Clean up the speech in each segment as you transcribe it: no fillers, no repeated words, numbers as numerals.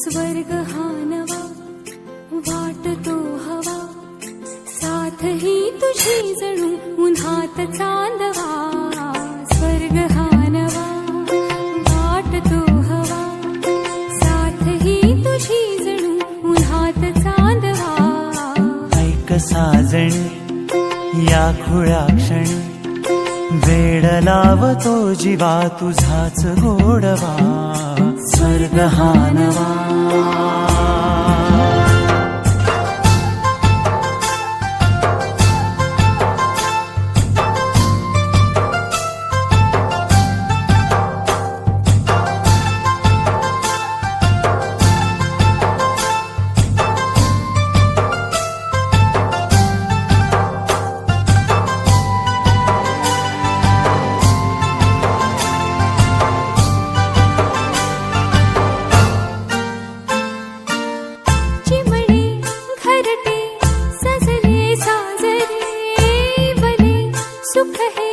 स्वर्ग हा नवा वाटतो हवा, साथ ही तुझी जणू उन्हात चांदवा. स्वर्ग हा नवा वाटतो हवा, साथ ही तुझी जणू उन्हात चांदवा. ऐक साजणी या खुळ्या क्षणी, वेड लावतो जीवा तुझाच गोडवा. स्वर्ग हा नवा. सुख है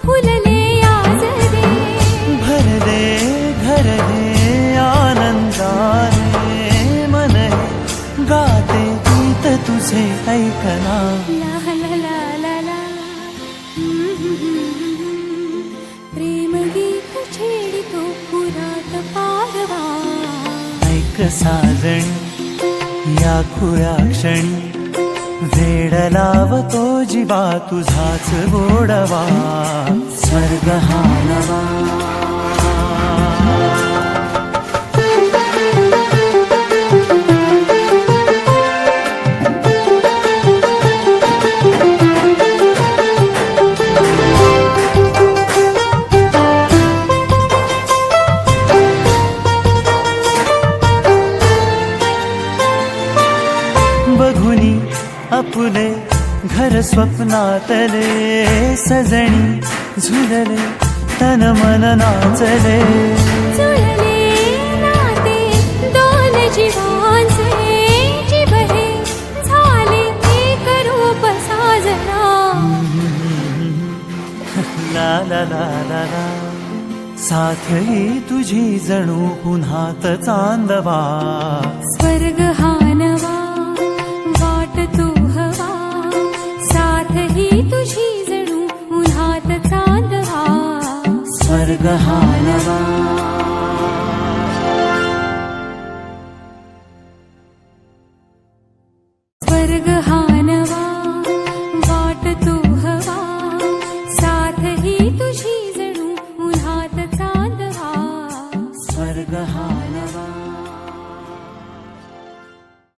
फुलले आजरे, भरले घर हे आनंदाने. मन हे गाते गीत तुझे ऐकना. ला ला ला ला ला. प्रेम गीत छेडितो पुरात पारवा. ऐक साजणी या खुळ्या क्षणी, वेड लावतो जीवा तुझाच गोडवा. स्वर्ग हा नवा. बघुनी आपुले घर स्वप्नातले, सजणी झुलले तन मन नाचले. जुळले नाते दोन जीवांचे, जीव हे झाले एक रूप साजना. ला ला ला ला ला. साथ ही तुझी जणू पुन्हात चांदवा. स्वर्ग हा नवा वाटतो हवा, साथ ही तुझी जणू उन्हात चांदवा. स्वर्ग हा नवा.